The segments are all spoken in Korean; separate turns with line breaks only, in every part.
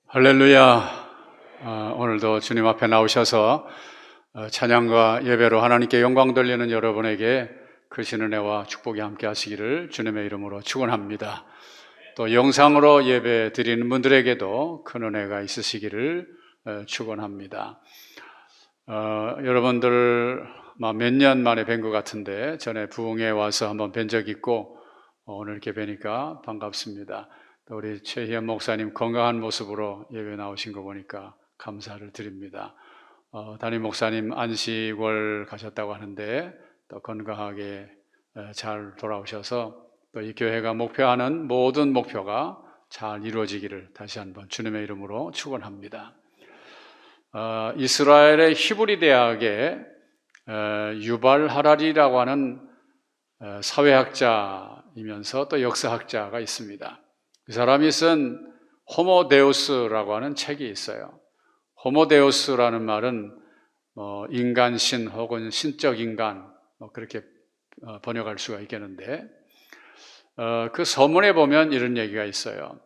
할렐루야. 오늘도 주님 앞에 나오셔서 찬양과 예배로 하나님께 영광 돌리는 여러분에게 크신 은혜와 축복이 함께 하시기를 주님의 이름으로 축원합니다. 또 영상으로 예배 드리는 분들에게도 큰 은혜가 있으시기를 축원합니다. 여러분들 몇 년 만에 뵌 것 같은데 전에 부흥에 와서 한번 뵌 적 있고 오늘 이렇게 뵈니까 반갑습니다. 우리 최희연 목사님 건강한 모습으로 예배 나오신 거 보니까 감사를 드립니다. 담임 목사님 안식월 가셨다고 하는데 또 건강하게 잘 돌아오셔서 또 이 교회가 목표하는 모든 목표가 잘 이루어지기를 다시 한번 주님의 이름으로 축원합니다. 이스라엘의 히브리 대학에 유발 하라리라고 하는 사회학자이면서 또 역사학자가 있습니다. 그 사람이 쓴 호모데우스라고 하는 책이 있어요. 호모데우스라는 말은 인간신 혹은 신적 인간 그렇게 번역할 수가 있겠는데 그 서문에 보면 이런 얘기가 있어요.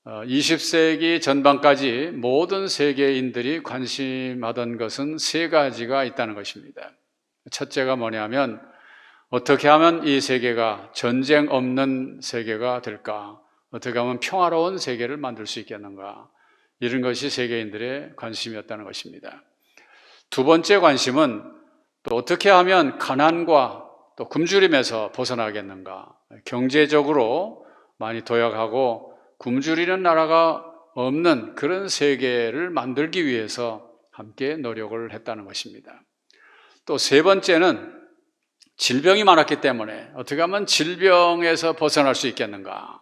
20세기 전반까지 모든 세계인들이 관심하던 것은 세 가지가 있다는 것입니다. 첫째가 뭐냐면 어떻게 하면 이 세계가 전쟁 없는 세계가 될까? 어떻게 하면 평화로운 세계를 만들 수 있겠는가? 이런 것이 세계인들의 관심이었다는 것입니다. 두 번째 관심은 또 어떻게 하면 가난과 또 굶주림에서 벗어나겠는가? 경제적으로 많이 도약하고 굶주리는 나라가 없는 그런 세계를 만들기 위해서 함께 노력을 했다는 것입니다. 또 세 번째는 질병이 많았기 때문에 어떻게 하면 질병에서 벗어날 수 있겠는가?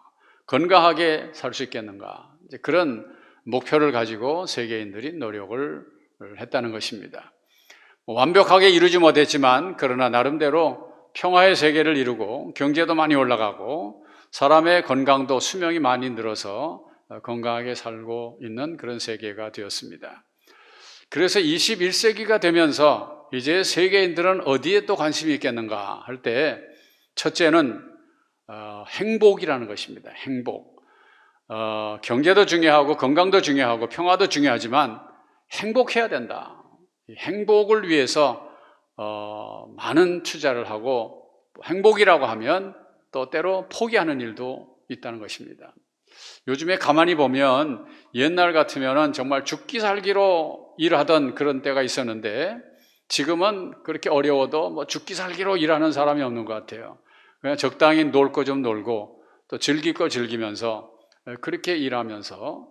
건강하게 살 수 있겠는가? 그런 목표를 가지고 세계인들이 노력을 했다는 것입니다. 완벽하게 이루지 못했지만 그러나 나름대로 평화의 세계를 이루고 경제도 많이 올라가고 사람의 건강도 수명이 많이 늘어서 건강하게 살고 있는 그런 세계가 되었습니다. 그래서 21세기가 되면서 이제 세계인들은 어디에 또 관심이 있겠는가 할 때 첫째는 행복이라는 것입니다. 행복. 경제도 중요하고 건강도 중요하고 평화도 중요하지만 행복해야 된다. 행복을 위해서 많은 투자를 하고 행복이라고 하면 또 때로 포기하는 일도 있다는 것입니다. 요즘에 가만히 보면 옛날 같으면 정말 죽기 살기로 일하던 그런 때가 있었는데 지금은 그렇게 어려워도 죽기 살기로 일하는 사람이 없는 것 같아요. 그냥 적당히 놀 거 좀 놀고 또 즐길 거 즐기면서 그렇게 일하면서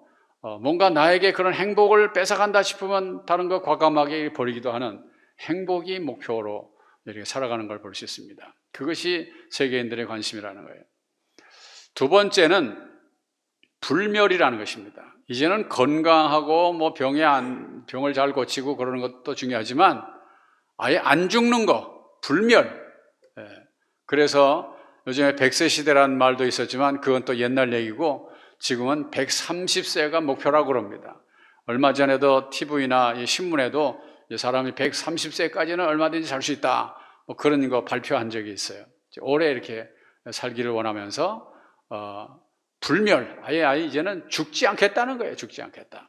뭔가 나에게 그런 행복을 뺏어간다 싶으면 다른 거 과감하게 버리기도 하는 행복이 목표로 이렇게 살아가는 걸 볼 수 있습니다. 그것이 세계인들의 관심이라는 거예요. 두 번째는 불멸이라는 것입니다. 이제는 건강하고 병을 잘 고치고 그러는 것도 중요하지만 아예 안 죽는 거, 불멸. 그래서 요즘에 100세 시대라는 말도 있었지만 그건 또 옛날 얘기고 지금은 130세가 목표라고 그럽니다. 얼마 전에도 TV나 신문에도 사람이 130세까지는 얼마든지 살 수 있다 그런 거 발표한 적이 있어요. 오래 이렇게 살기를 원하면서 불멸, 아예 이제는 죽지 않겠다는 거예요. 죽지 않겠다.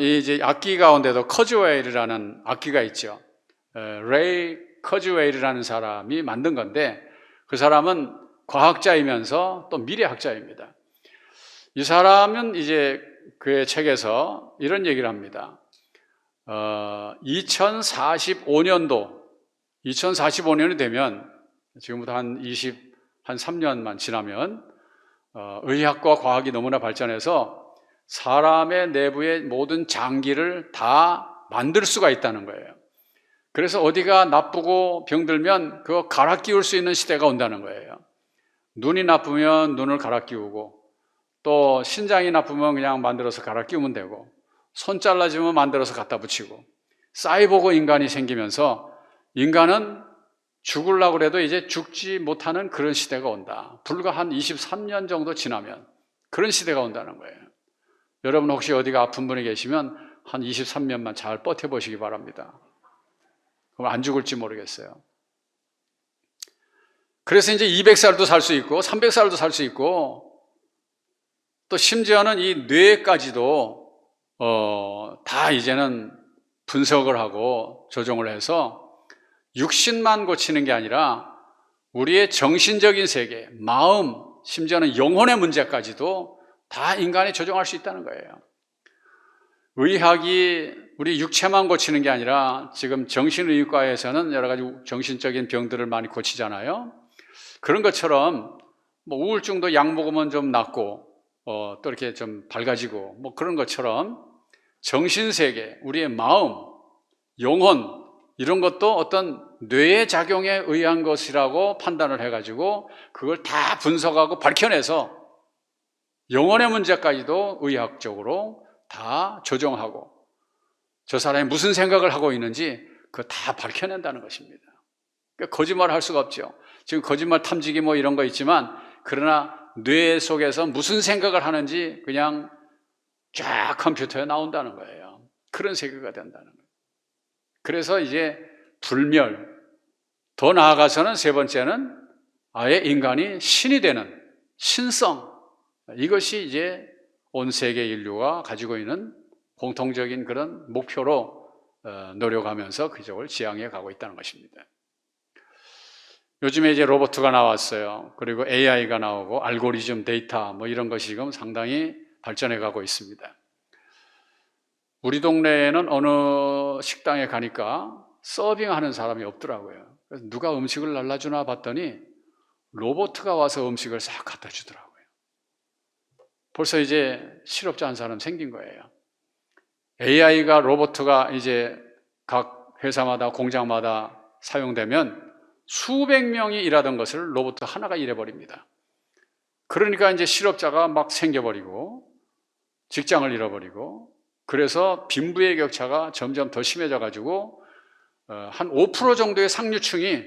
이제 악기 가운데도 커즈웨일이라는 악기가 있죠. 레이 커즈웨일이라는 사람이 만든 건데 그 사람은 과학자이면서 또 미래학자입니다. 이 사람은 이제 그의 책에서 이런 얘기를 합니다. 2045년이 되면 지금부터 한 3년만 지나면 의학과 과학이 너무나 발전해서 사람의 내부의 모든 장기를 다 만들 수가 있다는 거예요. 그래서 어디가 나쁘고 병들면 그거 갈아 끼울 수 있는 시대가 온다는 거예요. 눈이 나쁘면 눈을 갈아 끼우고 또 신장이 나쁘면 그냥 만들어서 갈아 끼우면 되고 손 잘라지면 만들어서 갖다 붙이고 사이보그 인간이 생기면서 인간은 죽으려고 해도 이제 죽지 못하는 그런 시대가 온다. 불과 한 23년 정도 지나면 그런 시대가 온다는 거예요. 여러분 혹시 어디가 아픈 분이 계시면 한 23년만 잘 버텨보시기 바랍니다. 그럼 안 죽을지 모르겠어요. 그래서 이제 200살도 살 수 있고 300살도 살 수 있고 또 심지어는 이 뇌까지도 다 이제는 분석을 하고 조정을 해서 육신만 고치는 게 아니라 우리의 정신적인 세계, 마음, 심지어는 영혼의 문제까지도 다 인간이 조정할 수 있다는 거예요. 의학이 우리 육체만 고치는 게 아니라 지금 정신의과에서는 여러 가지 정신적인 병들을 많이 고치잖아요. 그런 것처럼 뭐 우울증도 약 먹으면 좀 낫고 또 이렇게 좀 밝아지고 뭐 그런 것처럼 정신세계, 우리의 마음, 영혼 이런 것도 어떤 뇌의 작용에 의한 것이라고 판단을 해가지고 그걸 다 분석하고 밝혀내서 영혼의 문제까지도 의학적으로 다 조정하고 저 사람이 무슨 생각을 하고 있는지 그거 다 밝혀낸다는 것입니다. 그러니까 거짓말을 할 수가 없죠. 지금 거짓말 탐지기 뭐 이런 거 있지만 그러나 뇌 속에서 무슨 생각을 하는지 그냥 쫙 컴퓨터에 나온다는 거예요. 그런 세계가 된다는 거예요. 그래서 이제 불멸, 더 나아가서는 세 번째는 아예 인간이 신이 되는 신성, 이것이 이제 온 세계 인류가 가지고 있는 공통적인 그런 목표로 노력하면서 그쪽을 지향해 가고 있다는 것입니다. 요즘에 이제 로봇가 나왔어요. 그리고 AI가 나오고 알고리즘, 데이터 뭐 이런 것이 지금 상당히 발전해 가고 있습니다. 우리 동네에는 어느 식당에 가니까 서빙하는 사람이 없더라고요. 그래서 누가 음식을 날라주나 봤더니 로봇가 와서 음식을 싹 갖다 주더라고요. 벌써 이제 실업자 한 사람 생긴 거예요. AI가 로봇가 이제 각 회사마다 공장마다 사용되면 수백 명이 일하던 것을 로봇 하나가 일해버립니다. 그러니까 이제 실업자가 막 생겨버리고 직장을 잃어버리고 그래서 빈부의 격차가 점점 더 심해져 가지고 한 5% 정도의 상류층이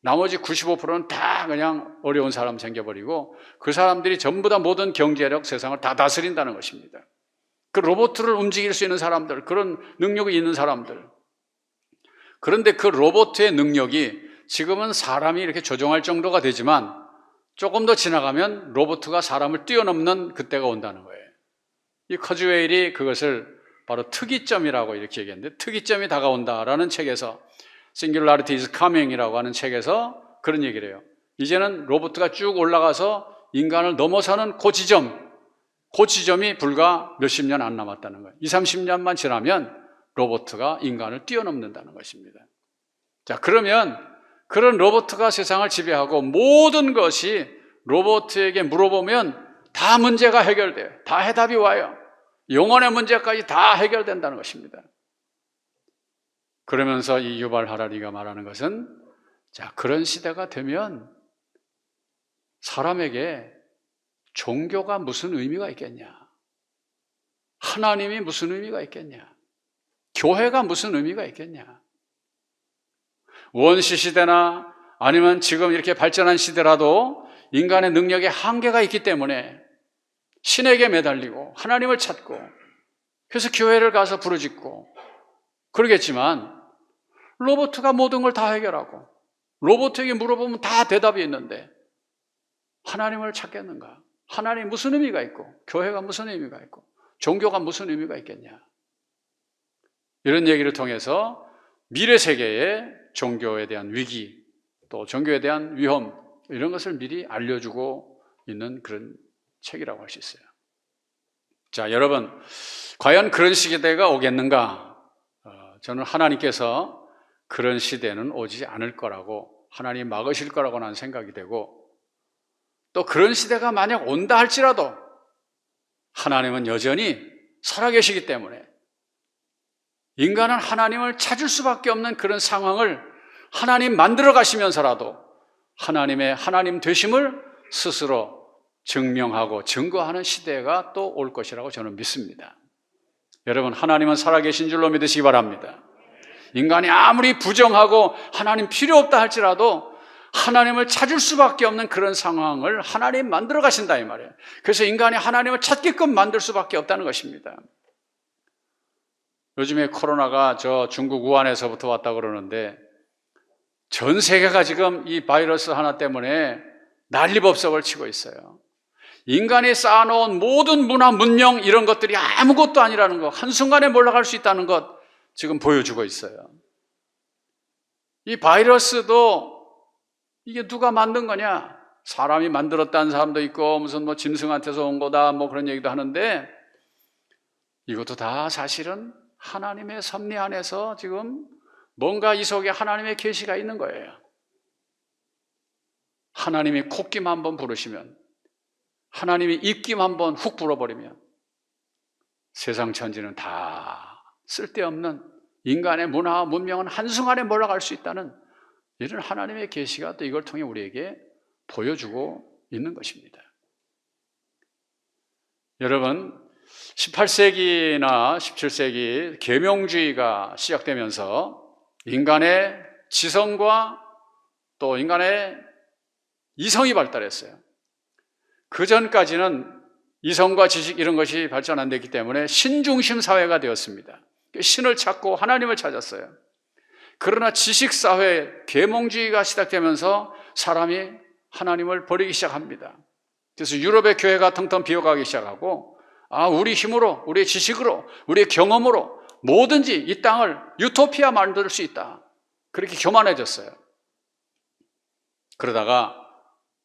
나머지 95%는 다 그냥 어려운 사람 생겨버리고 그 사람들이 전부 다 모든 경제력 세상을 다 다스린다는 것입니다. 그 로봇을 움직일 수 있는 사람들, 그런 능력이 있는 사람들. 그런데 그 로봇의 능력이 지금은 사람이 이렇게 조종할 정도가 되지만 조금 더 지나가면 로봇가 사람을 뛰어넘는 그때가 온다는 거예요. 이 커즈웨일이 그것을 바로 특이점이라고 이렇게 얘기했는데 특이점이 다가온다라는 책에서 Singularity is coming이라고 하는 책에서 그런 얘기를 해요. 이제는 로봇가 쭉 올라가서 인간을 넘어서는 그 지점이 불과 몇십 년 안 남았다는 거예요. 20, 30년만 지나면 로봇가 인간을 뛰어넘는다는 것입니다. 자, 그러면 그런 로봇가 세상을 지배하고 모든 것이 로봇에게 물어보면 다 문제가 해결돼요. 다 해답이 와요. 영혼의 문제까지 다 해결된다는 것입니다. 그러면서 이 유발 하라리가 말하는 것은 자, 그런 시대가 되면 사람에게 종교가 무슨 의미가 있겠냐? 하나님이 무슨 의미가 있겠냐? 교회가 무슨 의미가 있겠냐? 원시 시대나 아니면 지금 이렇게 발전한 시대라도 인간의 능력에 한계가 있기 때문에 신에게 매달리고 하나님을 찾고 그래서 교회를 가서 부르짖고 그러겠지만 로봇가 모든 걸 다 해결하고 로봇에게 물어보면 다 대답이 있는데 하나님을 찾겠는가? 하나님 무슨 의미가 있고 교회가 무슨 의미가 있고 종교가 무슨 의미가 있겠냐? 이런 얘기를 통해서 미래 세계의 종교에 대한 위기 또 종교에 대한 위험 이런 것을 미리 알려주고 있는 그런 책이라고 할 수 있어요. 자, 여러분 과연 그런 시대가 오겠는가? 저는 하나님께서 그런 시대는 오지 않을 거라고 하나님 막으실 거라고 나는 생각이 되고 또 그런 시대가 만약 온다 할지라도 하나님은 여전히 살아계시기 때문에 인간은 하나님을 찾을 수밖에 없는 그런 상황을 하나님 만들어 가시면서라도 하나님의 하나님 되심을 스스로 증명하고 증거하는 시대가 또 올 것이라고 저는 믿습니다. 여러분 하나님은 살아계신 줄로 믿으시기 바랍니다. 인간이 아무리 부정하고 하나님 필요 없다 할지라도 하나님을 찾을 수밖에 없는 그런 상황을 하나님 만들어 가신다 이 말이에요. 그래서 인간이 하나님을 찾게끔 만들 수밖에 없다는 것입니다. 요즘에 코로나가 저 중국 우한에서부터 왔다고 그러는데 전 세계가 지금 이 바이러스 하나 때문에 난리법석을 치고 있어요. 인간이 쌓아놓은 모든 문화, 문명 이런 것들이 아무것도 아니라는 것, 한순간에 몰락할 수 있다는 것 지금 보여주고 있어요. 이 바이러스도 이게 누가 만든 거냐? 사람이 만들었다는 사람도 있고 무슨 뭐 짐승한테서 온 거다 뭐 그런 얘기도 하는데, 이것도 다 사실은 하나님의 섭리 안에서 지금 뭔가 이 속에 하나님의 계시가 있는 거예요. 하나님이 콧김 한번 부르시면, 하나님이 입김 한번 훅 불어버리면 세상 천지는 다 쓸데없는 인간의 문화와 문명은 한순간에 몰아갈 수 있다는 이런 하나님의 계시가 또 이걸 통해 우리에게 보여주고 있는 것입니다. 여러분, 18세기나 17세기 계명주의가 시작되면서 인간의 지성과 또 인간의 이성이 발달했어요. 그 전까지는 이성과 지식 이런 것이 발전 안 됐기 때문에 신중심 사회가 되었습니다. 신을 찾고 하나님을 찾았어요. 그러나 지식사회, 계몽주의가 시작되면서 사람이 하나님을 버리기 시작합니다. 그래서 유럽의 교회가 텅텅 비어가기 시작하고, 우리 힘으로, 우리의 지식으로, 우리의 경험으로 뭐든지 이 땅을 유토피아 만들 수 있다, 그렇게 교만해졌어요. 그러다가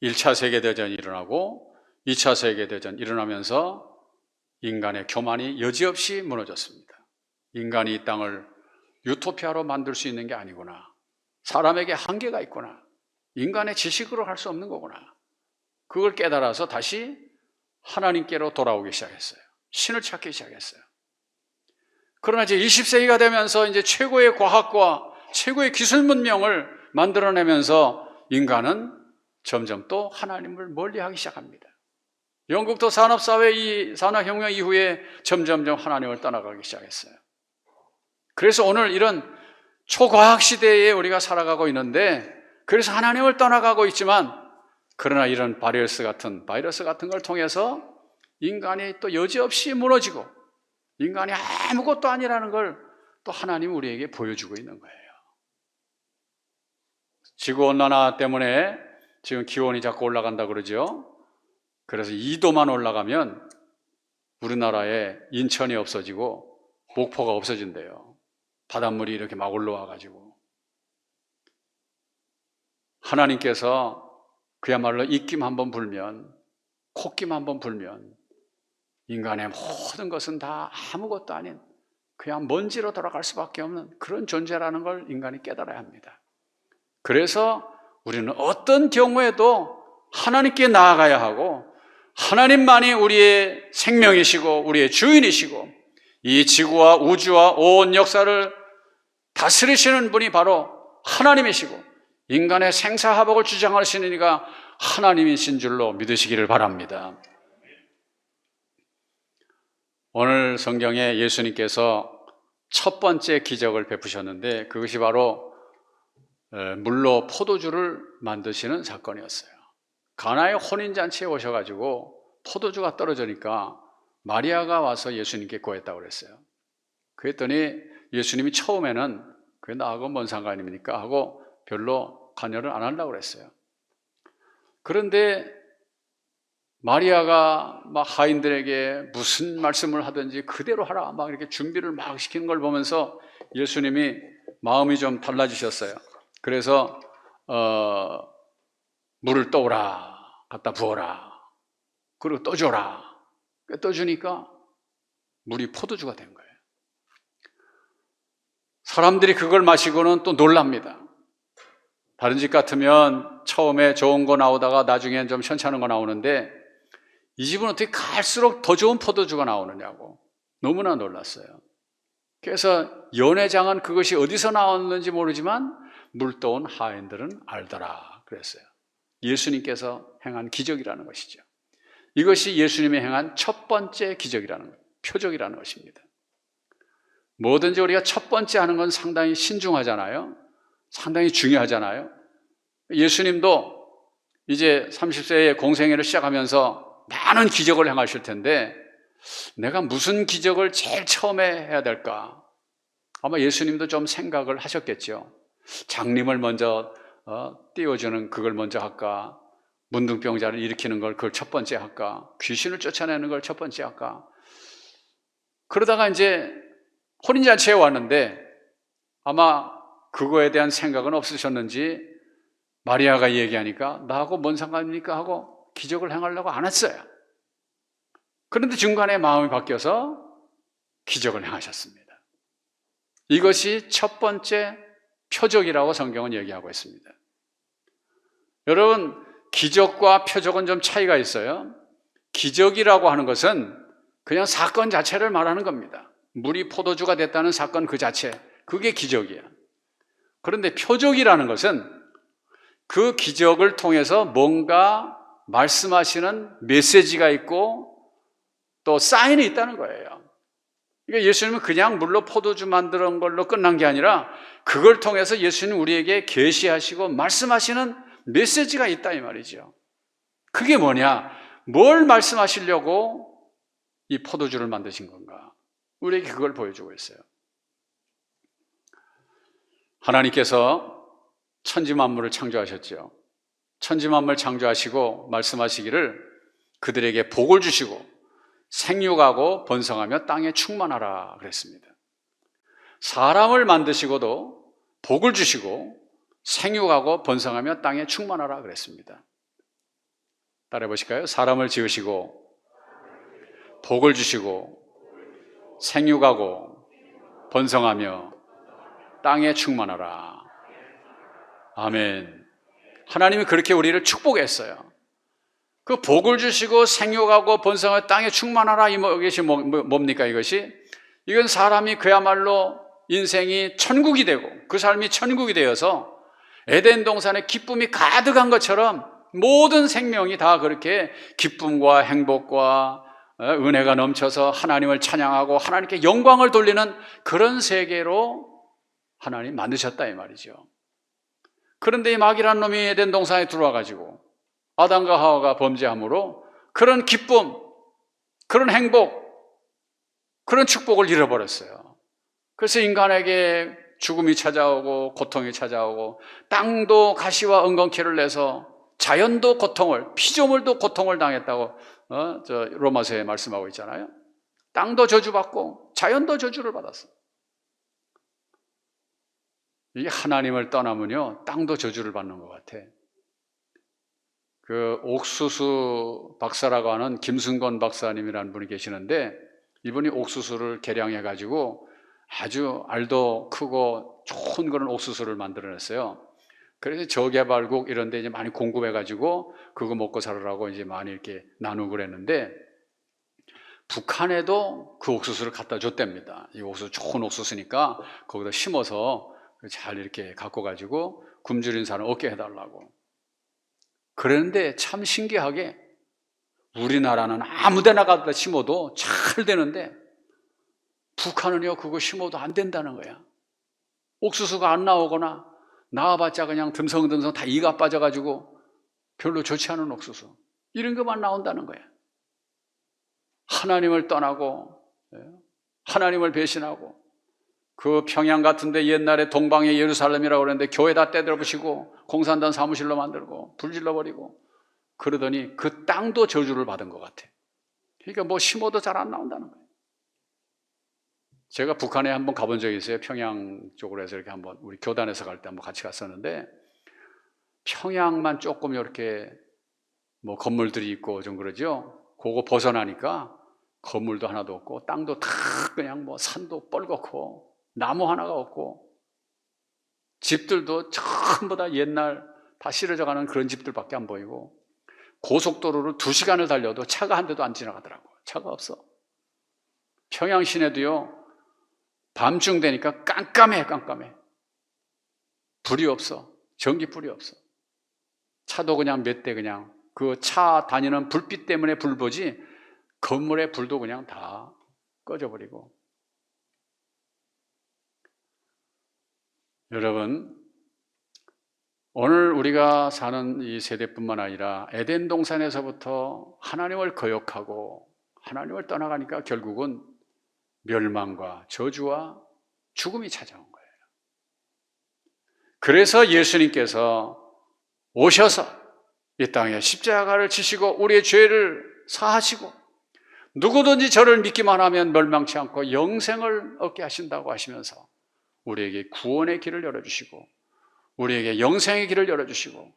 1차 세계대전이 일어나고 2차 세계대전 일어나면서 인간의 교만이 여지없이 무너졌습니다. 인간이 이 땅을 유토피아로 만들 수 있는 게 아니구나, 사람에게 한계가 있구나, 인간의 지식으로 할 수 없는 거구나, 그걸 깨달아서 다시 하나님께로 돌아오기 시작했어요. 신을 찾기 시작했어요. 그러나 이제 20세기가 되면서 이제 최고의 과학과 최고의 기술 문명을 만들어내면서 인간은 점점 또 하나님을 멀리하기 시작합니다. 영국도 산업사회, 이 산업혁명 이후에 점점점 하나님을 떠나가기 시작했어요. 그래서 오늘 이런 초과학 시대에 우리가 살아가고 있는데, 그래서 하나님을 떠나가고 있지만, 그러나 이런 바이러스 같은 걸 통해서 인간이 또 여지없이 무너지고 인간이 아무것도 아니라는 걸 또 하나님이 우리에게 보여주고 있는 거예요. 지구온난화 때문에 지금 기온이 자꾸 올라간다 그러죠. 그래서 2도만 올라가면 우리나라에 인천이 없어지고 목포가 없어진대요. 바닷물이 이렇게 막 올라와가지고. 하나님께서 그야말로 입김 한번 불면, 콧김 한번 불면 인간의 모든 것은 다 아무것도 아닌 그냥 먼지로 돌아갈 수밖에 없는 그런 존재라는 걸 인간이 깨달아야 합니다. 그래서 우리는 어떤 경우에도 하나님께 나아가야 하고, 하나님만이 우리의 생명이시고 우리의 주인이시고 이 지구와 우주와 온 역사를 다스리시는 분이 바로 하나님이시고 인간의 생사화복을 주장하시는 이가 하나님이신 줄로 믿으시기를 바랍니다. 오늘 성경에 예수님께서 첫 번째 기적을 베푸셨는데, 그것이 바로 물로 포도주를 만드시는 사건이었어요. 가나의 혼인잔치에 오셔가지고 포도주가 떨어지니까 마리아가 와서 예수님께 구했다고 그랬어요. 그랬더니 예수님이 처음에는 그게 나하고 뭔 상관입니까 하고 별로 관여를 안 하려고 그랬어요. 그런데 마리아가 막 하인들에게 무슨 말씀을 하든지 그대로 하라 막 이렇게 준비를 막 시키는 걸 보면서 예수님이 마음이 좀 달라지셨어요. 그래서 물을 떠오라, 갖다 부어라, 그리고 떠줘라. 떠주니까 물이 포도주가 된 거예요. 사람들이 그걸 마시고는 또 놀랍니다. 다른 집 같으면 처음에 좋은 거 나오다가 나중엔 좀 현찮은 거 나오는데, 이 집은 어떻게 갈수록 더 좋은 포도주가 나오느냐고 너무나 놀랐어요. 그래서 연회장은 그것이 어디서 나왔는지 모르지만 물떠온 하인들은 알더라 그랬어요. 예수님께서 행한 기적이라는 것이죠. 이것이 예수님이 행한 첫 번째 기적이라는 거예요. 표적이라는 것입니다. 뭐든지 우리가 첫 번째 하는 건 상당히 신중하잖아요. 상당히 중요하잖아요. 예수님도 이제 30세에 공생애를 시작하면서 많은 기적을 행하실 텐데, 내가 무슨 기적을 제일 처음에 해야 될까? 아마 예수님도 좀 생각을 하셨겠죠. 장님을 먼저 띄워주는 그걸 먼저 할까? 문둥병자를 일으키는 걸 그걸 첫 번째 할까? 귀신을 쫓아내는 걸 첫 번째 할까? 그러다가 이제 혼인잔치에 왔는데 아마 그거에 대한 생각은 없으셨는지 마리아가 얘기하니까 나하고 뭔 상관입니까? 하고 기적을 행하려고 안 했어요. 그런데 중간에 마음이 바뀌어서 기적을 행하셨습니다. 이것이 첫 번째 표적이라고 성경은 얘기하고 있습니다. 여러분, 기적과 표적은 좀 차이가 있어요. 기적이라고 하는 것은 그냥 사건 자체를 말하는 겁니다. 물이 포도주가 됐다는 사건 그 자체, 그게 기적이야. 그런데 표적이라는 것은 그 기적을 통해서 뭔가 말씀하시는 메시지가 있고 또 사인이 있다는 거예요. 그러니까 예수님은 그냥 물로 포도주 만드는 걸로 끝난 게 아니라 그걸 통해서 예수님은 우리에게 계시하시고 말씀하시는 메시지가 있다 이 말이죠. 그게 뭐냐? 뭘 말씀하시려고 이 포도주를 만드신 건가? 우리에게 그걸 보여주고 있어요. 하나님께서 천지 만물을 창조하셨죠. 천지 만물 창조하시고 말씀하시기를 그들에게 복을 주시고 생육하고 번성하며 땅에 충만하라 그랬습니다. 사람을 만드시고도 복을 주시고 생육하고 번성하며 땅에 충만하라 그랬습니다. 따라해 보실까요? 사람을 지으시고 복을 주시고 생육하고 번성하며 땅에 충만하라. 아멘. 하나님이 그렇게 우리를 축복했어요. 그 복을 주시고 생육하고 번성하며 땅에 충만하라, 이것이 뭡니까 이것이? 이건 사람이 그야말로 인생이 천국이 되고 그 삶이 천국이 되어서 에덴 동산에 기쁨이 가득한 것처럼 모든 생명이 다 그렇게 기쁨과 행복과 은혜가 넘쳐서 하나님을 찬양하고 하나님께 영광을 돌리는 그런 세계로 하나님 만드셨다 이 말이죠. 그런데 이 마귀라는 놈이 에덴 동산에 들어와 가지고 아담과 하와가 범죄함으로 그런 기쁨, 그런 행복, 그런 축복을 잃어버렸어요. 그래서 인간에게 죽음이 찾아오고 고통이 찾아오고 땅도 가시와 엉겅퀴를 내서 자연도 고통을, 피조물도 고통을 당했다고 로마서에 말씀하고 있잖아요. 땅도 저주받고 자연도 저주를 받았어. 이게 하나님을 떠나면요 땅도 저주를 받는 것 같아. 그 옥수수 박사라고 하는 김승건 박사님이라는 분이 계시는데 이분이 옥수수를 개량해 가지고 아주 알도 크고 좋은 그런 옥수수를 만들어냈어요. 그래서 저개발국 이런 데 이제 많이 공급해 가지고 그거 먹고 살으라고 이제 많이 이렇게 나누고 그랬는데 북한에도 그 옥수수를 갖다 줬답니다. 이 옥수수 좋은 옥수수니까 거기다 심어서 잘 이렇게 갖고 가지고 굶주린 사람 얻게 해달라고. 그런데 참 신기하게 우리나라는 아무 데나 갖다 심어도 잘 되는데 북한은요 그거 심어도 안 된다는 거야. 옥수수가 안 나오거나 나와봤자 그냥 듬성듬성 다 이가 빠져가지고 별로 좋지 않은 옥수수 이런 것만 나온다는 거야. 하나님을 떠나고 하나님을 배신하고 그 평양 같은데 옛날에 동방의 예루살렘이라고 그랬는데 교회 다 떼들어 부시고 공산당 사무실로 만들고 불질러 버리고 그러더니 그 땅도 저주를 받은 것 같아. 그러니까 뭐 심어도 잘 안 나온다는 거예요. 제가 북한에 한번 가본 적이 있어요. 평양 쪽으로 해서 이렇게 한번 우리 교단에서 갈 때 한번 같이 갔었는데 평양만 조금 이렇게 뭐 건물들이 있고 좀 그러죠. 그거 벗어나니까 건물도 하나도 없고 땅도 다 그냥 뭐 산도 뻘겋고 나무 하나가 없고 집들도 전부 다 옛날 다 시러져 가는 그런 집들밖에 안 보이고 고속도로를 2시간을 달려도 차가 한 대도 안 지나가더라고요. 차가 없어. 평양 시내도요 밤중 되니까 깜깜해. 불이 없어. 전기불이 없어. 차도 그냥 몇 대 그냥 그 차 다니는 불빛 때문에 불 보지 건물의 불도 그냥 다 꺼져버리고. 여러분, 오늘 우리가 사는 이 세대뿐만 아니라 에덴 동산에서부터 하나님을 거역하고 하나님을 떠나가니까 결국은 멸망과 저주와 죽음이 찾아온 거예요. 그래서 예수님께서 오셔서 이 땅에 십자가를 지시고 우리의 죄를 사하시고 누구든지 저를 믿기만 하면 멸망치 않고 영생을 얻게 하신다고 하시면서 우리에게 구원의 길을 열어주시고 우리에게 영생의 길을 열어주시고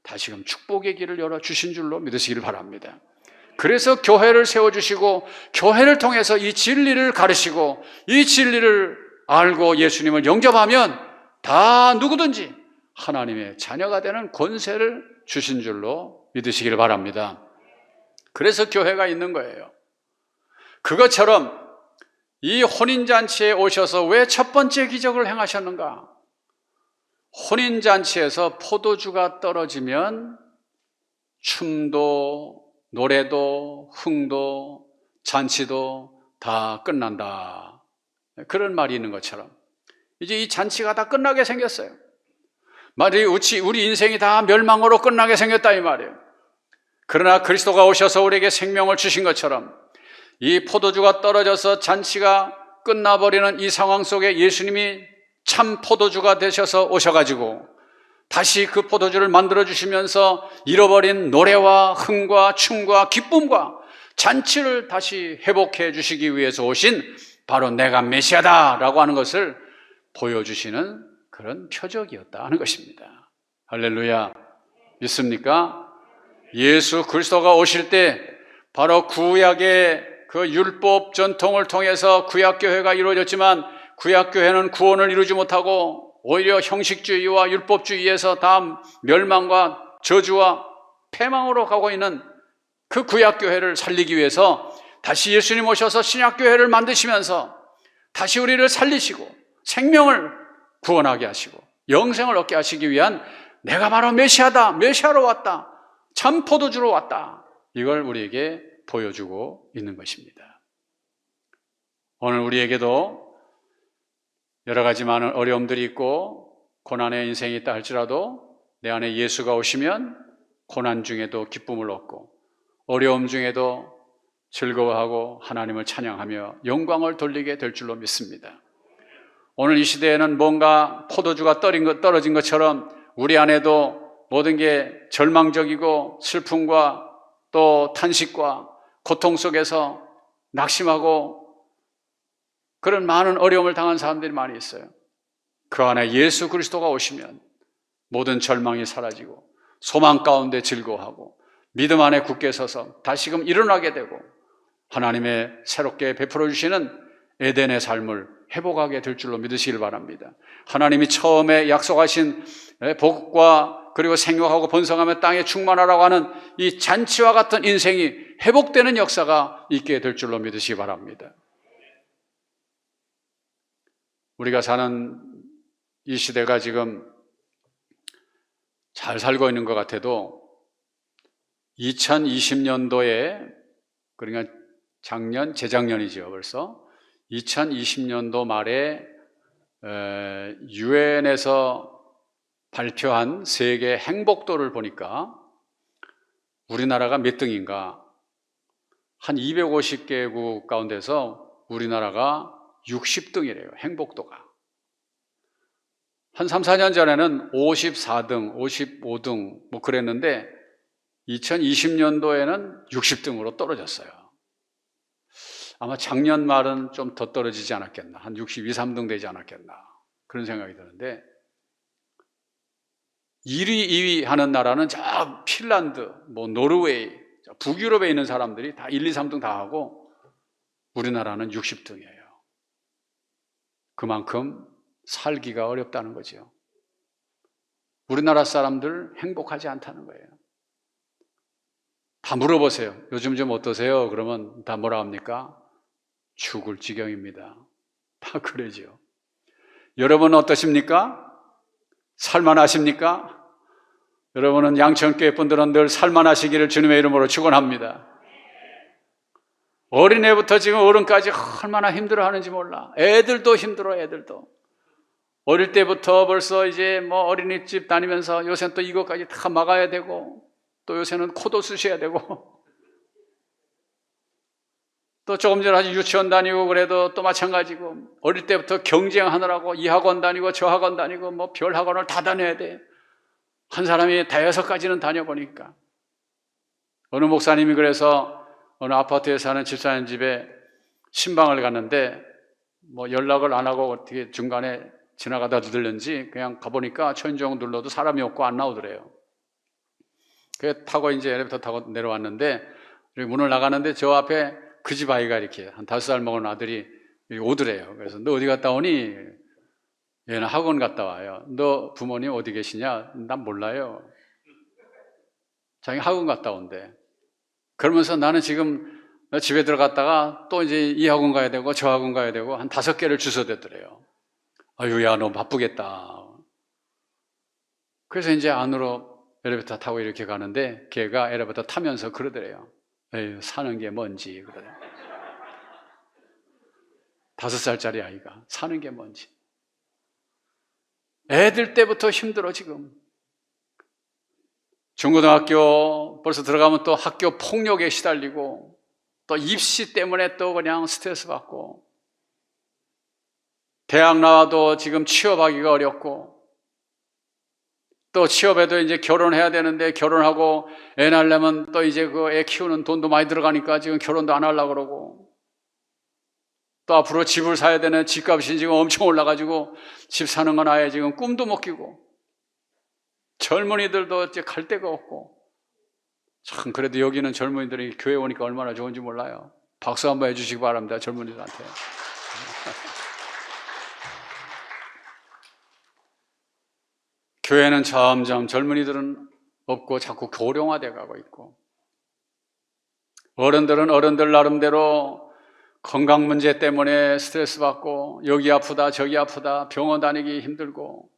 다시금 축복의 길을 열어주신 줄로 믿으시기를 바랍니다. 그래서 교회를 세워주시고 교회를 통해서 이 진리를 가르치고 이 진리를 알고 예수님을 영접하면 다 누구든지 하나님의 자녀가 되는 권세를 주신 줄로 믿으시기를 바랍니다. 그래서 교회가 있는 거예요. 그것처럼 이 혼인잔치에 오셔서 왜 첫 번째 기적을 행하셨는가? 혼인잔치에서 포도주가 떨어지면 춤도 노래도 흥도 잔치도 다 끝난다. 그런 말이 있는 것처럼 이제 이 잔치가 다 끝나게 생겼어요. 말이 우리 인생이 다 멸망으로 끝나게 생겼다 이 말이에요. 그러나 그리스도가 오셔서 우리에게 생명을 주신 것처럼 이 포도주가 떨어져서 잔치가 끝나버리는 이 상황 속에 예수님이 참 포도주가 되셔서 오셔가지고 다시 그 포도주를 만들어주시면서 잃어버린 노래와 흥과 춤과 기쁨과 잔치를 다시 회복해 주시기 위해서 오신 바로 내가 메시아다라고 하는 것을 보여주시는 그런 표적이었다 하는 것입니다. 할렐루야. 믿습니까? 예수 그리스도가 오실 때 바로 구약의 그 율법 전통을 통해서 구약교회가 이루어졌지만 구약교회는 구원을 이루지 못하고 오히려 형식주의와 율법주의에서 다 멸망과 저주와 패망으로 가고 있는 그 구약교회를 살리기 위해서 다시 예수님 오셔서 신약교회를 만드시면서 다시 우리를 살리시고 생명을 구원하게 하시고 영생을 얻게 하시기 위한 내가 바로 메시아다, 메시아로 왔다, 참 포도주로 왔다, 이걸 우리에게 보여주고 있는 것입니다. 오늘 우리에게도 여러 가지 많은 어려움들이 있고 고난의 인생이 있다 할지라도 내 안에 예수가 오시면 고난 중에도 기쁨을 얻고 어려움 중에도 즐거워하고 하나님을 찬양하며 영광을 돌리게 될 줄로 믿습니다. 오늘 이 시대에는 뭔가 포도주가 떨어진 것처럼 우리 안에도 모든 게 절망적이고 슬픔과 또 탄식과 고통 속에서 낙심하고 그런 많은 어려움을 당한 사람들이 많이 있어요. 그 안에 예수 그리스도가 오시면 모든 절망이 사라지고 소망 가운데 즐거워하고 믿음 안에 굳게 서서 다시금 일어나게 되고 하나님의 새롭게 베풀어 주시는 에덴의 삶을 회복하게 될 줄로 믿으시길 바랍니다. 하나님이 처음에 약속하신 복과 그리고 생육하고 번성하며 땅에 충만하라고 하는 이 잔치와 같은 인생이 회복되는 역사가 있게 될 줄로 믿으시기 바랍니다. 우리가 사는 이 시대가 지금 잘 살고 있는 것 같아도 2020년도에 그러니까 재작년이죠 벌써 2020년도 말에 유엔에서 발표한 세계 행복도를 보니까 우리나라가 몇 등인가? 한 250개국 가운데서 우리나라가 60등이래요. 행복도가. 한 3, 4년 전에는 54등, 55등 뭐 그랬는데 2020년도에는 60등으로 떨어졌어요. 아마 작년 말은 좀 더 떨어지지 않았겠나. 한 62, 3등 되지 않았겠나. 그런 생각이 드는데 1위, 2위 하는 나라는 저 핀란드, 뭐 노르웨이, 북유럽에 있는 사람들이 다 1, 2, 3등 다 하고 우리나라는 60등이에요. 그만큼 살기가 어렵다는 거죠. 우리나라 사람들 행복하지 않다는 거예요. 다 물어보세요. 요즘 좀 어떠세요? 그러면 다 뭐라 합니까? 죽을 지경입니다. 다 그러죠. 여러분은 어떠십니까? 살만하십니까? 여러분은 양천교회 분들은 늘 살만하시기를 주님의 이름으로 축원합니다. 어린애부터 지금 어른까지 얼마나 힘들어하는지 몰라. 애들도 힘들어. 애들도 어릴 때부터 벌써 이제 뭐 어린이집 다니면서 요새는 또 이것까지 다 막아야 되고 또 요새는 코도 쑤셔야 되고 또 조금 전에 아주 유치원 다니고 그래도 또 마찬가지고 어릴 때부터 경쟁하느라고 이 학원 다니고 저 학원 다니고 뭐 별 학원을 다 다녀야 돼. 한 사람이 대여섯 가지는 다녀보니까 어느 목사님이 그래서 어느 아파트에 사는 집사님 집에 신방을 갔는데 뭐 연락을 안 하고 어떻게 중간에 지나가다 들렸는지 그냥 가보니까 초인종 눌러도 사람이 없고 안 나오더래요. 그래 타고 이제 엘리베이터 타고 내려왔는데 문을 나가는데 저 앞에 그 집 아이가 이렇게 한 5살 먹은 아들이 오더래요. 그래서 너 어디 갔다 오니? 얘는 학원 갔다 와요. 너 부모님 어디 계시냐? 난 몰라요. 자기 학원 갔다 온대. 그러면서 나는 지금 집에 들어갔다가 또 이제 이 학원 가야 되고 저 학원 가야 되고 한 5개를 주워댔더래요. 아유, 야, 너 바쁘겠다. 그래서 이제 안으로 엘리베이터 타고 이렇게 가는데 걔가 엘리베이터 타면서 그러더래요. 에휴, 사는 게 뭔지. 그러더래. 5살짜리 아이가 사는 게 뭔지. 애들 때부터 힘들어 지금. 중고등학교 벌써 들어가면 또 학교 폭력에 시달리고 또 입시 때문에 또 그냥 스트레스 받고 대학 나와도 지금 취업하기가 어렵고 또 취업해도 이제 결혼해야 되는데 결혼하고 애 낳으려면 또 이제 그 애 키우는 돈도 많이 들어가니까 지금 결혼도 안 하려고 그러고 또 앞으로 집을 사야 되는 집값이 지금 엄청 올라가지고 집 사는 건 아예 지금 꿈도 못 끼고 젊은이들도 이제 갈 데가 없고 참 그래도 여기는 젊은이들이 교회 오니까 얼마나 좋은지 몰라요. 박수 한번 해주시기 바랍니다. 젊은이들한테. 교회는 점점 젊은이들은 없고 자꾸 고령화돼 가고 있고 어른들은 어른들 나름대로 건강 문제 때문에 스트레스 받고 여기 아프다 저기 아프다 병원 다니기 힘들고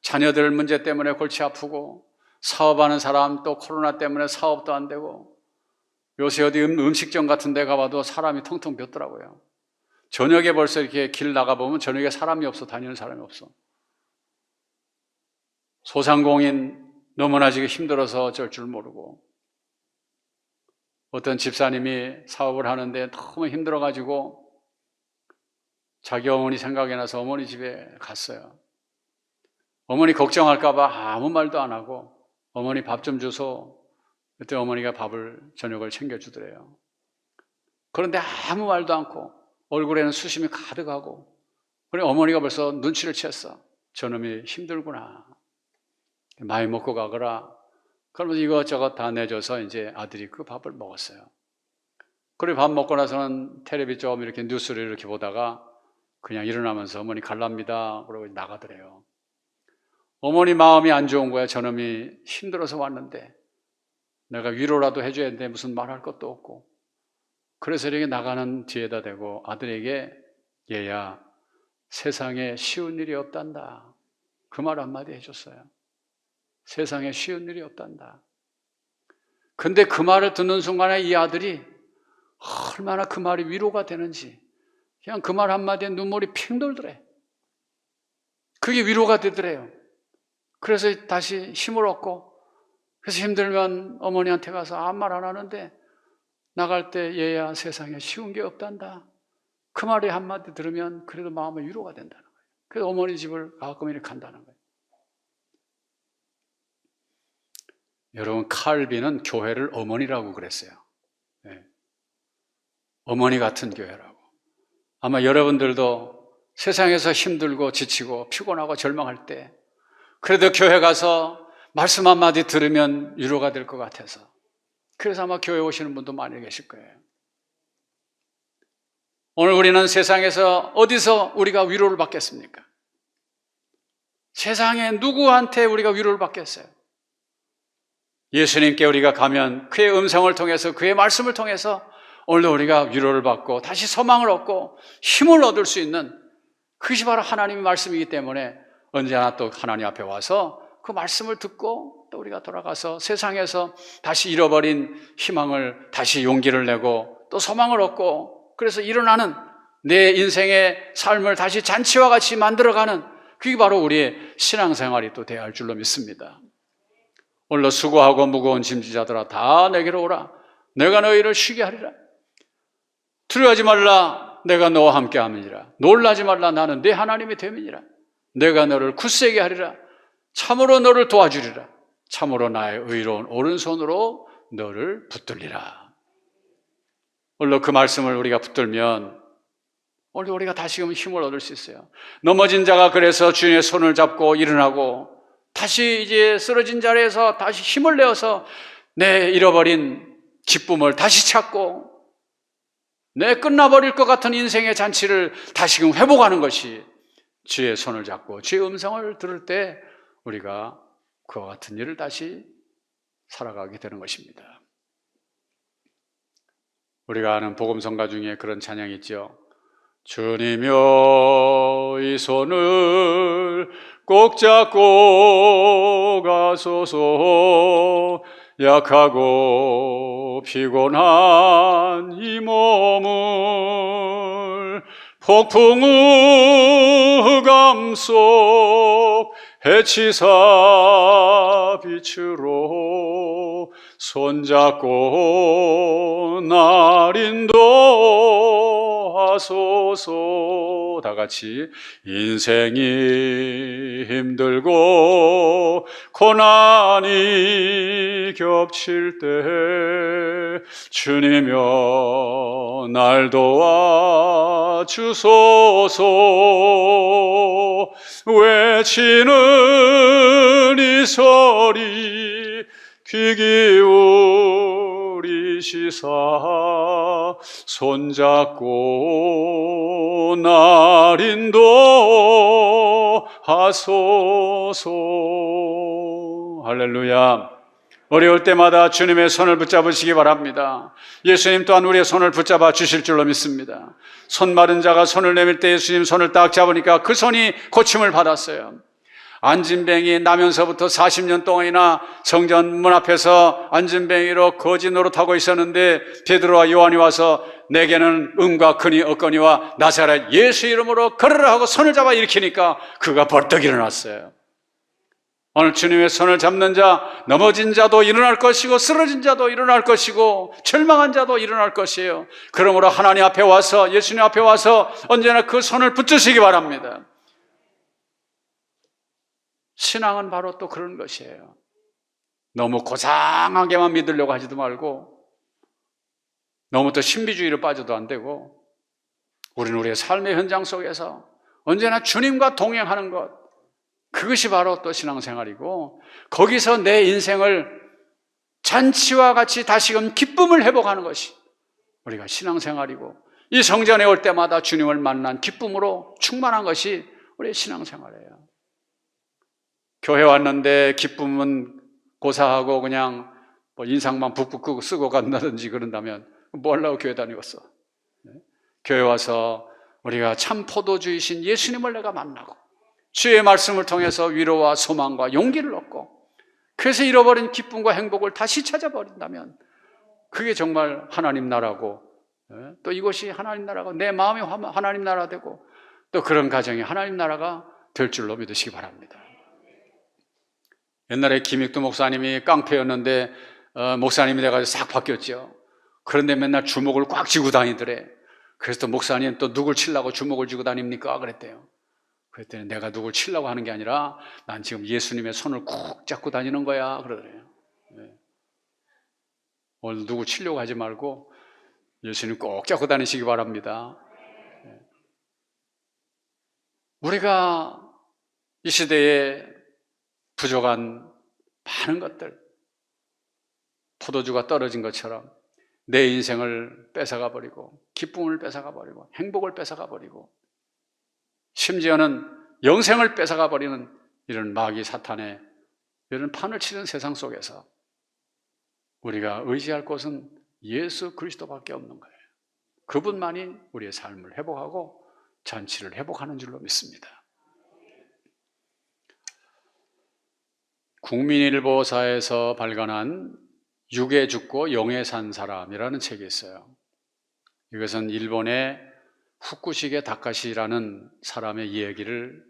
자녀들 문제 때문에 골치 아프고 사업하는 사람 또 코로나 때문에 사업도 안 되고 요새 어디 음식점 같은 데 가봐도 사람이 텅텅 비었더라고요. 저녁에 벌써 이렇게 길 나가보면 저녁에 사람이 없어. 다니는 사람이 없어. 소상공인 너무나 지금 힘들어서 어쩔 줄 모르고 어떤 집사님이 사업을 하는데 너무 힘들어가지고 자기 어머니 생각이 나서 어머니 집에 갔어요. 어머니 걱정할까 봐 아무 말도 안 하고 어머니 밥 좀 줘서 그때 어머니가 밥을 저녁을 챙겨주더래요. 그런데 아무 말도 않고 얼굴에는 수심이 가득하고 그래 어머니가 벌써 눈치를 챘어. 저놈이 힘들구나. 많이 먹고 가거라. 그러면서 이것저것 다 내줘서 이제 아들이 그 밥을 먹었어요. 그리고 밥 먹고 나서는 텔레비 좀 이렇게 뉴스를 이렇게 보다가 그냥 일어나면서 어머니 갈랍니다. 그러고 나가더래요. 어머니 마음이 안 좋은 거야. 저놈이 힘들어서 왔는데 내가 위로라도 해줘야 되는데 무슨 말할 것도 없고 그래서 이렇게 나가는 뒤에다 대고 아들에게 얘야 세상에 쉬운 일이 없단다. 그 말 한마디 해줬어요. 세상에 쉬운 일이 없단다. 근데 그 말을 듣는 순간에 이 아들이 얼마나 그 말이 위로가 되는지 그냥 그 말 한마디에 눈물이 핑 돌더래. 그게 위로가 되더래요. 그래서 다시 힘을 얻고 그래서 힘들면 어머니한테 가서 아무 말 안 하는데 나갈 때 얘야 세상에 쉬운 게 없단다. 그 말이 한마디 들으면 그래도 마음의 위로가 된다는 거예요. 그래서 어머니 집을 가끔 이렇게 간다는 거예요. 여러분 칼빈은 교회를 어머니라고 그랬어요. 네. 어머니 같은 교회라고. 아마 여러분들도 세상에서 힘들고 지치고 피곤하고 절망할 때 그래도 교회 가서 말씀 한마디 들으면 위로가 될 것 같아서 그래서 아마 교회 오시는 분도 많이 계실 거예요. 오늘 우리는 세상에서 어디서 우리가 위로를 받겠습니까? 세상에 누구한테 우리가 위로를 받겠어요? 예수님께 우리가 가면 그의 음성을 통해서 그의 말씀을 통해서 오늘도 우리가 위로를 받고 다시 소망을 얻고 힘을 얻을 수 있는 그것이 바로 하나님의 말씀이기 때문에 언제나 또 하나님 앞에 와서 그 말씀을 듣고 또 우리가 돌아가서 세상에서 다시 잃어버린 희망을 다시 용기를 내고 또 소망을 얻고 그래서 일어나는 내 인생의 삶을 다시 잔치와 같이 만들어가는 그게 바로 우리의 신앙생활이 또 돼야 할 줄로 믿습니다. 오늘도 수고하고 무거운 짐지자들아 다 내게로 오라. 내가 너희를 쉬게 하리라. 두려워하지 말라. 내가 너와 함께 함이니라. 놀라지 말라. 나는 네 하나님이 됨이니라. 내가 너를 굳세게 하리라. 참으로 너를 도와주리라. 참으로 나의 의로운 오른손으로 너를 붙들리라. 오늘 그 말씀을 우리가 붙들면 오늘 우리가 다시금 힘을 얻을 수 있어요. 넘어진 자가 그래서 주님의 손을 잡고 일어나고 다시 이제 쓰러진 자리에서 다시 힘을 내어서 내 잃어버린 기쁨을 다시 찾고 내 끝나버릴 것 같은 인생의 잔치를 다시금 회복하는 것이 주의 손을 잡고 주의 음성을 들을 때 우리가 그와 같은 일을 다시 살아가게 되는 것입니다. 우리가 아는 복음성가 중에 그런 찬양이 있죠. 주님여 이 손을 꼭 잡고 가소서. 약하고 피곤한 이 몸을 폭풍우 감속 해치사 빛으로 손잡고 날 인도하소서. 다 같이 인생이 힘들고 고난이 겹칠 때 주님여 날 도와주소서. 외치는 이 소리 귀 기울이시사 손잡고 날 인도하소서. 할렐루야. 어려울 때마다 주님의 손을 붙잡으시기 바랍니다. 예수님 또한 우리의 손을 붙잡아 주실 줄로 믿습니다. 손 마른 자가 손을 내밀 때 예수님 손을 딱 잡으니까 그 손이 고침을 받았어요. 안진뱅이 나면서부터 40년 동안이나 성전 문 앞에서 안진뱅이로 거지 노릇하고 있었는데 베드로와 요한이 와서 내게는 음과 근이 없거니와 나사렛 예수 이름으로 걸으라 하고 손을 잡아 일으키니까 그가 벌떡 일어났어요. 오늘 주님의 손을 잡는 자, 넘어진 자도 일어날 것이고 쓰러진 자도 일어날 것이고 절망한 자도 일어날 것이에요. 그러므로 하나님 앞에 와서 예수님 앞에 와서 언제나 그 손을 붙드시기 바랍니다. 신앙은 바로 또 그런 것이에요. 너무 고상하게만 믿으려고 하지도 말고 너무 또 신비주의로 빠져도 안 되고 우리는 우리의 삶의 현장 속에서 언제나 주님과 동행하는 것, 그것이 바로 또 신앙생활이고 거기서 내 인생을 잔치와 같이 다시금 기쁨을 회복하는 것이 우리가 신앙생활이고 이 성전에 올 때마다 주님을 만난 기쁨으로 충만한 것이 우리의 신앙생활이에요. 교회 왔는데 기쁨은 고사하고 그냥 뭐 인상만 북북 쓰고 간다든지 그런다면 뭐 하려고 교회 다니겠어? 교회 와서 우리가 참 포도주이신 예수님을 내가 만나고 주의 말씀을 통해서 위로와 소망과 용기를 얻고 그래서 잃어버린 기쁨과 행복을 다시 찾아버린다면 그게 정말 하나님 나라고 또 이것이 하나님 나라고 내 마음이 하나님 나라 되고 또 그런 가정이 하나님 나라가 될 줄로 믿으시기 바랍니다. 옛날에 김익두 목사님이 깡패였는데 목사님이 돼가지고 싹 바뀌었죠. 그런데 맨날 주먹을 꽉 쥐고 다니더래. 그래서 또 목사님 또 누굴 치려고 주먹을 쥐고 다닙니까? 그랬대요. 그랬더니 내가 누굴 치려고 하는 게 아니라 난 지금 예수님의 손을 꼭 잡고 다니는 거야 그러더래요. 오늘 누구 치려고 하지 말고 예수님 꼭 잡고 다니시기 바랍니다. 우리가 이 시대에 부족한 많은 것들, 포도주가 떨어진 것처럼 내 인생을 뺏어가 버리고 기쁨을 뺏어가 버리고 행복을 뺏어가 버리고 심지어는 영생을 뺏어가 버리는 이런 마귀 사탄의 이런 판을 치는 세상 속에서 우리가 의지할 곳은 예수 그리스도밖에 없는 거예요. 그분만이 우리의 삶을 회복하고 잔치를 회복하는 줄로 믿습니다. 국민일보사에서 발간한 육에 죽고 영에 산 사람이라는 책이 있어요. 이것은 일본의 후쿠시게 다카시라는 사람의 이야기를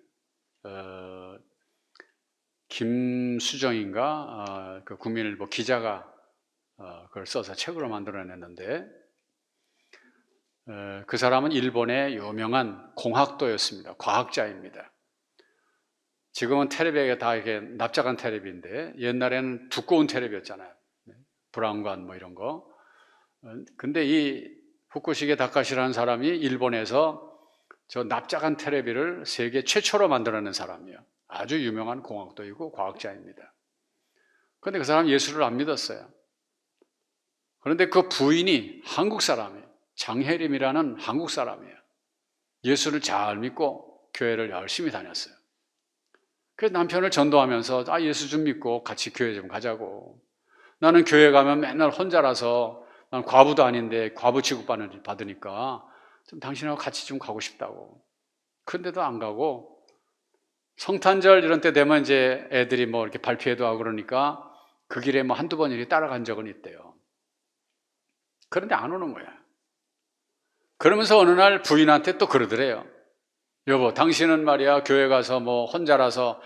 김수정인가 그 국민일보 기자가 그걸 써서 책으로 만들어냈는데 그 사람은 일본의 유명한 공학도였습니다. 과학자입니다. 지금은 텔레비가 다 이게 납작한 텔레비인데 옛날에는 두꺼운 텔레비였잖아요. 브라운관 뭐 이런 거. 근데 이 후쿠시게 다카시라는 사람이 일본에서 저 납작한 텔레비를 세계 최초로 만들어낸 사람이에요. 아주 유명한 공학도이고 과학자입니다. 그런데 그 사람 예수를 안 믿었어요. 그런데 그 부인이 한국 사람이에요. 장혜림이라는 한국 사람이에요. 예수를 잘 믿고 교회를 열심히 다녔어요. 그래서 남편을 전도하면서 예수 좀 믿고 같이 교회 좀 가자고. 나는 교회 가면 맨날 혼자라서 난 과부도 아닌데 과부 취급받으니까 좀 당신하고 같이 좀 가고 싶다고. 그런데도 안 가고 성탄절 이런 때 되면 이제 애들이 뭐 이렇게 발표회도 하고 그러니까 그 길에 뭐 한두 번 이렇게 따라간 적은 있대요. 그런데 안 오는 거야. 그러면서 어느 날 부인한테 또 그러더래요. 여보, 당신은 말이야 교회 가서 뭐 혼자라서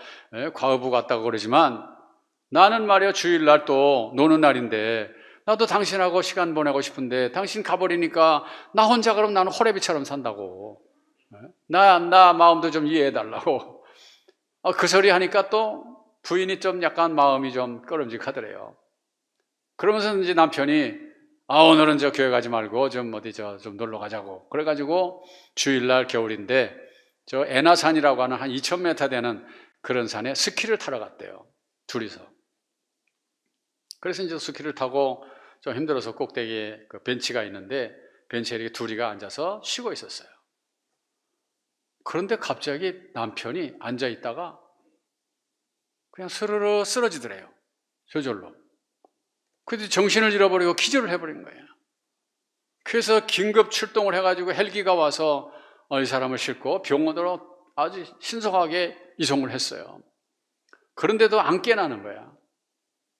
과부부 같다고 그러지만 나는 말이야 주일날 또 노는 날인데 나도 당신하고 시간 보내고 싶은데 당신 가버리니까 나 혼자 그럼 나는 호래비처럼 산다고. 나 마음도 좀 이해해달라고. 그 소리 하니까 또 부인이 좀 약간 마음이 좀 꺼름직하더래요. 그러면서 이제 남편이 오늘은 저 교회 가지 말고 좀 어디 좀 놀러 가자고. 그래가지고 주일날 겨울인데 저 애나산이라고 하는 한 2,000m 되는 그런 산에 스키를 타러 갔대요. 둘이서. 그래서 이제 스키를 타고 좀 힘들어서 꼭대기에 그 벤치가 있는데 벤치에 이렇게 둘이가 앉아서 쉬고 있었어요. 그런데 갑자기 남편이 앉아 있다가 그냥 스르르 쓰러지더래요. 저절로. 그래서 정신을 잃어버리고 기절을 해버린 거예요. 그래서 긴급 출동을 해가지고 헬기가 와서 이 사람을 싣고 병원으로 아주 신속하게 이송을 했어요. 그런데도 안 깨나는 거야.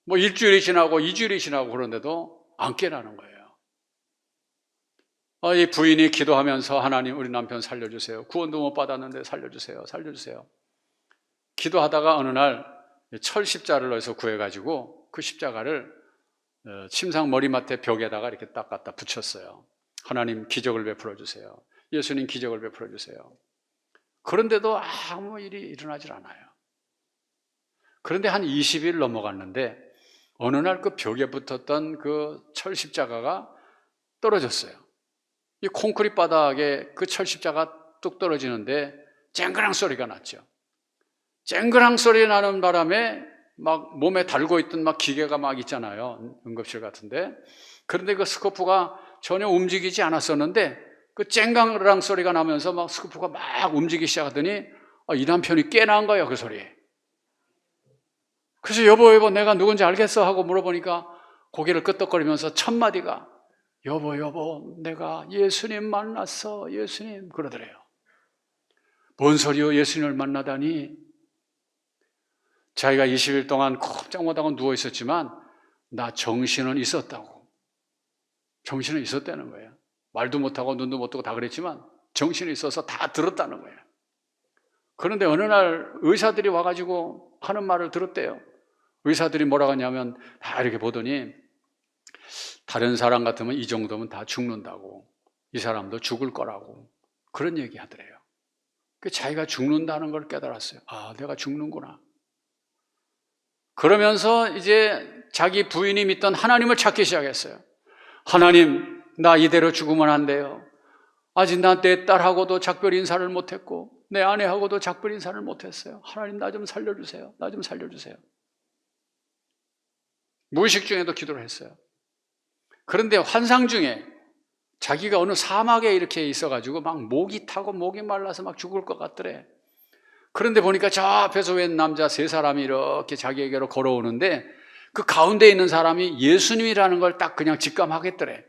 뭐 일주일이 지나고 2주일이 지나고 그런데도 안 깨나는 거예요. 이 부인이 기도하면서 하나님 우리 남편 살려주세요. 구원도 못 받았는데 살려주세요. 살려주세요. 기도하다가 어느 날 철 십자를 넣어서 구해가지고 그 십자가를 침상 머리맡에 벽에다가 이렇게 딱 갖다 붙였어요. 하나님 기적을 베풀어 주세요. 예수님 기적을 베풀어 주세요. 그런데도 아무 일이 일어나질 않아요. 그런데 한 20일 넘어갔는데 어느 날 그 벽에 붙었던 그 철 십자가가 떨어졌어요. 이 콘크리트 바닥에 그 철 십자가 뚝 떨어지는데 쨍그랑 소리가 났죠. 쨍그랑 소리 나는 바람에 막 몸에 달고 있던 막 기계가 막 있잖아요. 응급실 같은데. 그런데 그 스코프가 전혀 움직이지 않았었는데 그 쨍그랑 소리가 나면서 막 스코프가 막 움직이기 시작하더니 이 남편이 깨난 거예요, 그 소리에. 그래서 여보 내가 누군지 알겠어 하고 물어보니까 고개를 끄덕거리면서 첫 마디가 여보 내가 예수님 만났어 예수님 그러더래요. 뭔 소리요 예수님을 만나다니. 자기가 20일 동안 꼼짝 못하고 누워 있었지만 나 정신은 있었다고. 정신은 있었다는 거예요. 말도 못하고 눈도 못 뜨고 다 그랬지만 정신이 있어서 다 들었다는 거예요. 그런데 어느 날 의사들이 와가지고 하는 말을 들었대요. 의사들이 뭐라고 하냐면 다 이렇게 보더니 다른 사람 같으면 이 정도면 다 죽는다고. 이 사람도 죽을 거라고. 그런 얘기 하더래요. 자기가 죽는다는 걸 깨달았어요. 내가 죽는구나. 그러면서 이제 자기 부인이 믿던 하나님을 찾기 시작했어요. 하나님, 나 이대로 죽으면 안 돼요. 아직 나 내 딸하고도 작별 인사를 못했고 내 아내하고도 작별 인사를 못했어요. 하나님 나 좀 살려주세요. 나 좀 살려주세요. 무의식 중에도 기도를 했어요. 그런데 환상 중에 자기가 어느 사막에 이렇게 있어가지고 막 목이 타고 목이 말라서 막 죽을 것 같더래. 그런데 보니까 저 앞에서 웬 남자 3사람이 이렇게 자기에게로 걸어오는데 그 가운데 있는 사람이 예수님이라는 걸 딱 그냥 직감하겠더래.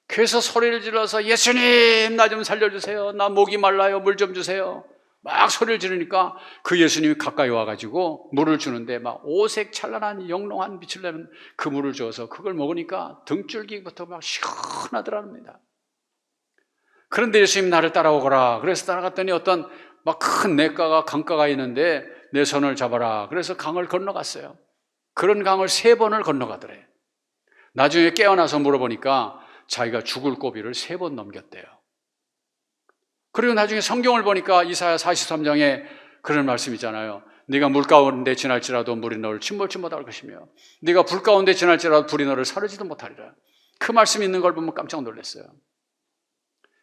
그래서 소리를 질러서 예수님 나 좀 살려주세요. 나 목이 말라요. 물 좀 주세요. 막 소리를 지르니까 그 예수님이 가까이 와가지고 물을 주는데 막 오색 찬란한 영롱한 빛을 내는 그 물을 줘서 그걸 먹으니까 등줄기부터 막 시원하더랍니다. 그런데 예수님 나를 따라오거라. 그래서 따라갔더니 어떤 막 큰 냇가가 강가가 있는데 내 손을 잡아라. 그래서 강을 건너갔어요. 그런 강을 3번을 건너가더래. 나중에 깨어나서 물어보니까 자기가 죽을 고비를 3번 넘겼대요. 그리고 나중에 성경을 보니까 이사야 43장에 그런 말씀이잖아요. 네가 물 가운데 지날지라도 물이 너를 침몰치 못할 것이며 네가 불 가운데 지날지라도 불이 너를 사르지도 못하리라. 그 말씀이 있는 걸 보면 깜짝 놀랐어요.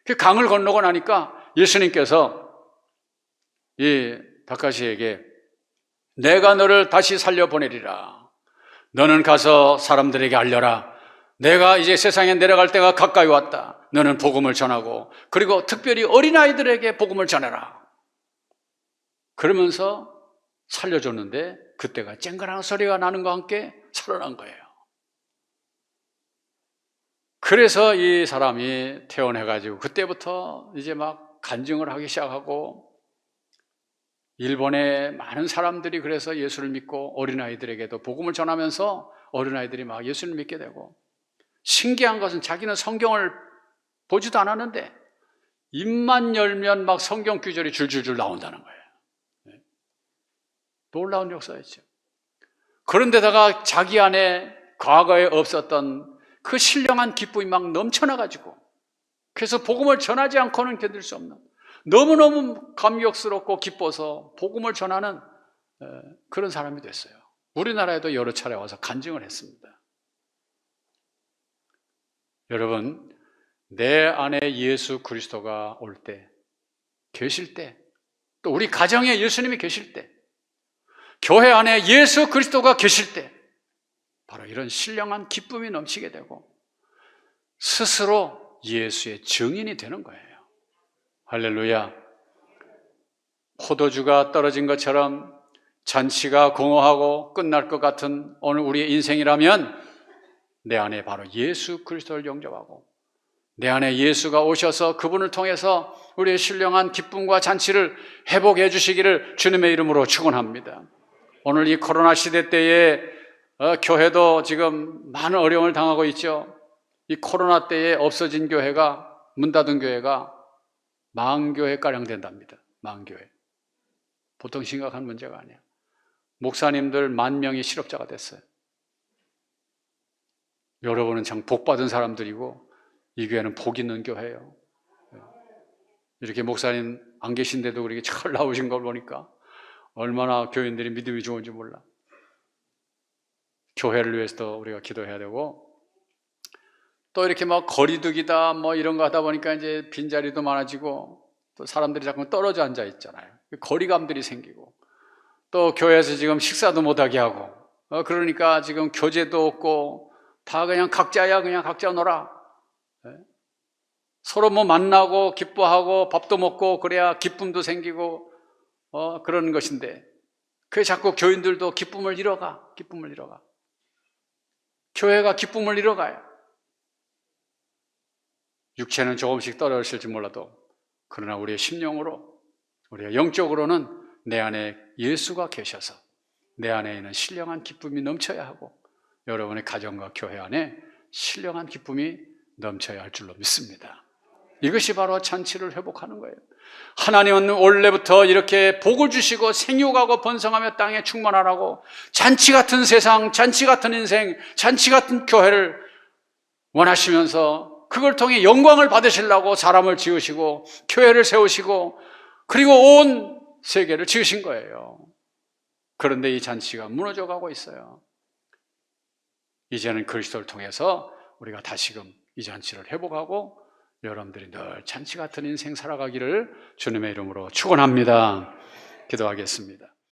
그 강을 건너고 나니까 예수님께서 이 다카시에게 내가 너를 다시 살려보내리라. 너는 가서 사람들에게 알려라. 내가 이제 세상에 내려갈 때가 가까이 왔다. 너는 복음을 전하고 그리고 특별히 어린아이들에게 복음을 전해라. 그러면서 살려줬는데 그때가 쨍그랑 소리가 나는 것과 함께 살아난 거예요. 그래서 이 사람이 퇴원해가지고 그때부터 이제 막 간증을 하기 시작하고 일본의 많은 사람들이 그래서 예수를 믿고 어린아이들에게도 복음을 전하면서 어린아이들이 막 예수를 믿게 되고 신기한 것은 자기는 성경을 보지도 않았는데 입만 열면 막 성경 구절이 줄줄줄 나온다는 거예요. 놀라운 역사였죠. 그런데다가 자기 안에 과거에 없었던 그 신령한 기쁨이 막 넘쳐나가지고 그래서 복음을 전하지 않고는 견딜 수 없는 너무너무 감격스럽고 기뻐서 복음을 전하는 그런 사람이 됐어요. 우리나라에도 여러 차례 와서 간증을 했습니다. 여러분, 내 안에 예수 그리스도가 올 때, 계실 때, 또 우리 가정에 예수님이 계실 때, 교회 안에 예수 그리스도가 계실 때 바로 이런 신령한 기쁨이 넘치게 되고 스스로 예수의 증인이 되는 거예요. 할렐루야. 포도주가 떨어진 것처럼 잔치가 공허하고 끝날 것 같은 오늘 우리의 인생이라면 내 안에 바로 예수 그리스도를 영접하고 내 안에 예수가 오셔서 그분을 통해서 우리의 신령한 기쁨과 잔치를 회복해 주시기를 주님의 이름으로 축원합니다. 오늘 이 코로나 시대 때에 교회도 지금 많은 어려움을 당하고 있죠. 이 코로나 때에 없어진 교회가, 문 닫은 교회가 10,000교회가량 된답니다. 10,000교회. 보통 심각한 문제가 아니야. 목사님들 10,000명이 실업자가 됐어요. 여러분은 참 복받은 사람들이고 이 교회는 복 있는 교회예요. 이렇게 목사님 안 계신데도 그렇게 잘 나오신 걸 보니까 얼마나 교인들이 믿음이 좋은지 몰라. 교회를 위해서도 우리가 기도해야 되고 또 이렇게 막 거리두기다 뭐 이런 거 하다 보니까 이제 빈자리도 많아지고 또 사람들이 자꾸 떨어져 앉아 있잖아요. 거리감들이 생기고 또 교회에서 지금 식사도 못하게 하고 그러니까 지금 교제도 없고 다 그냥 각자야 그냥 각자 놀아. 서로 뭐 만나고 기뻐하고 밥도 먹고 그래야 기쁨도 생기고 그런 것인데 그게 자꾸 교인들도 기쁨을 잃어가. 교회가 기쁨을 잃어가요. 육체는 조금씩 떨어질지 몰라도 그러나 우리의 심령으로 우리의 영적으로는 내 안에 예수가 계셔서 내 안에 있는 신령한 기쁨이 넘쳐야 하고 여러분의 가정과 교회 안에 신령한 기쁨이 넘쳐야 할 줄로 믿습니다. 이것이 바로 잔치를 회복하는 거예요. 하나님은 원래부터 이렇게 복을 주시고 생육하고 번성하며 땅에 충만하라고 잔치 같은 세상, 잔치 같은 인생, 잔치 같은 교회를 원하시면서 그걸 통해 영광을 받으시려고 사람을 지으시고 교회를 세우시고 그리고 온 세계를 지으신 거예요. 그런데 이 잔치가 무너져 가고 있어요. 이제는 그리스도를 통해서 우리가 다시금 이 잔치를 회복하고 여러분들이 늘 잔치 같은 인생 살아가기를 주님의 이름으로 축원합니다. 기도하겠습니다.